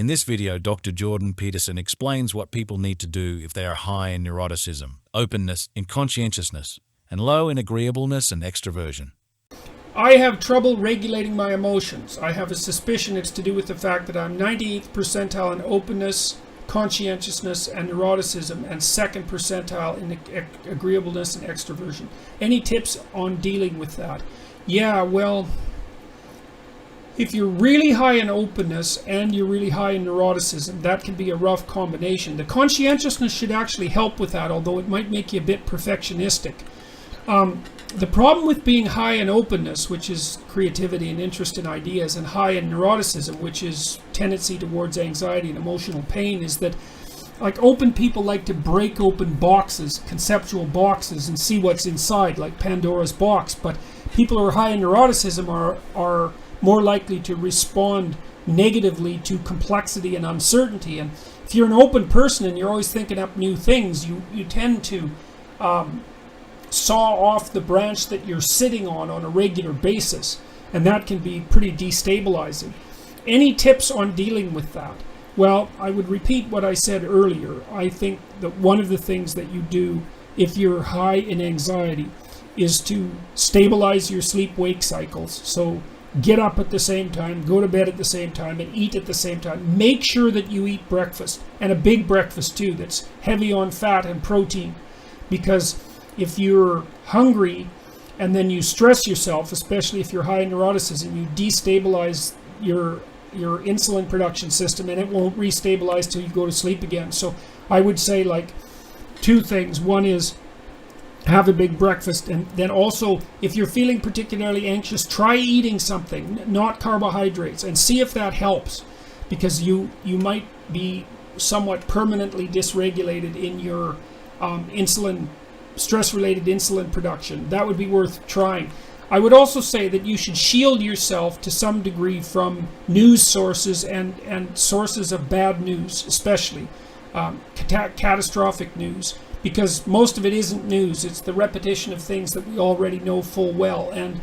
In this video, Dr. Jordan Peterson explains what people need to do if they are high in neuroticism, openness, in conscientiousness, and low in agreeableness and extroversion. I have trouble regulating my emotions. I have a suspicion it's to do with the fact that I'm 98th percentile in openness, conscientiousness, and neuroticism, and 2nd percentile in agreeableness and extroversion. Any tips on dealing with that? Yeah, well, if you're really high in openness and you're really high in neuroticism, that can be a rough combination. The conscientiousness should actually help with that, although it might make you a bit perfectionistic. The problem with being high in openness, which is creativity and interest in ideas, and high in neuroticism, which is tendency towards anxiety and emotional pain, is that like open people like to break open boxes, conceptual boxes, and see what's inside, like Pandora's box. But people who are high in neuroticism are more likely to respond negatively to complexity and uncertainty. And if you're an open person and you're always thinking up new things, you tend to saw off the branch that you're sitting on a regular basis, and that can be pretty destabilizing. Any tips on dealing with that? Well, I would repeat what I said earlier. I think that one of the things that you do if you're high in anxiety is to stabilize your sleep-wake cycles. So get up at the same time, go to bed at the same time, and eat at the same time. Make sure that you eat breakfast, and a big breakfast too, that's heavy on fat and protein. Because if you're hungry and then you stress yourself, especially if you're high in neuroticism, you destabilize your insulin production system, and it won't restabilize till you go to sleep again. So I would say like two things. One is have a big breakfast, and then also if you're feeling particularly anxious, try eating something, not carbohydrates, and see if that helps, because you might be somewhat permanently dysregulated in your stress-related insulin production. That would be worth trying. I would also say that you should shield yourself to some degree from news sources and sources of bad news, especially catastrophic news, because most of it isn't news. It's the repetition of things that we already know full well, and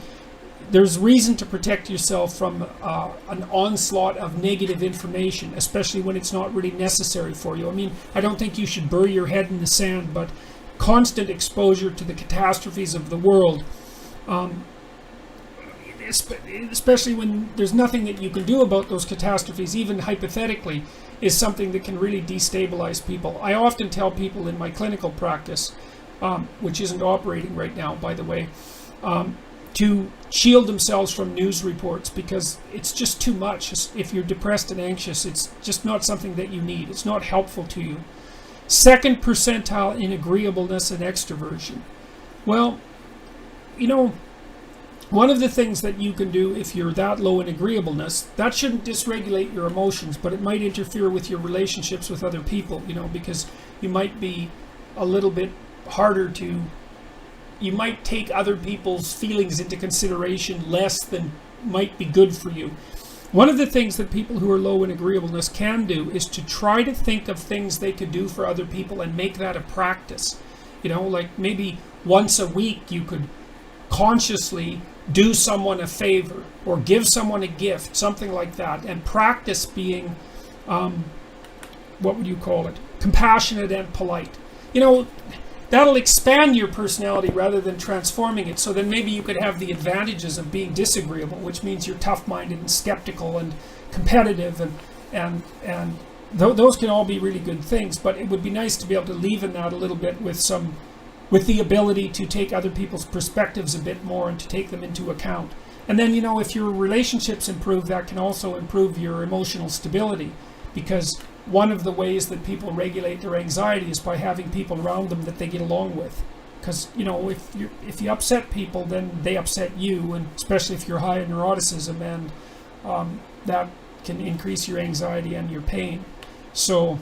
there's reason to protect yourself from an onslaught of negative information, especially when it's not really necessary for you. I mean, I don't think you should bury your head in the sand, but constant exposure to the catastrophes of the world, especially when there's nothing that you can do about those catastrophes, even hypothetically, is something that can really destabilize people. I often tell people in my clinical practice, which isn't operating right now, by the way, to shield themselves from news reports, because it's just too much. If you're depressed and anxious, it's just not something that you need. It's not helpful to you. 2nd percentile in agreeableness and extroversion. Well, one of the things that you can do if you're that low in agreeableness, that shouldn't dysregulate your emotions, but it might interfere with your relationships with other people, because you might be a little bit harder to, you might take other people's feelings into consideration less than might be good for you. One of the things that people who are low in agreeableness can do is to try to think of things they could do for other people and make that a practice. Like maybe once a week you could consciously do someone a favor or give someone a gift, something like that, and practice being, what would you call it, compassionate and polite. That'll expand your personality rather than transforming it. So then maybe you could have the advantages of being disagreeable, which means you're tough-minded and skeptical and competitive, and those can all be really good things. But it would be nice to be able to leaven that a little bit with the ability to take other people's perspectives a bit more and to take them into account. And then if your relationships improve, that can also improve your emotional stability, because one of the ways that people regulate their anxiety is by having people around them that they get along with. Because if you upset people, then they upset you, and especially if you're high in neuroticism, and that can increase your anxiety and your pain. So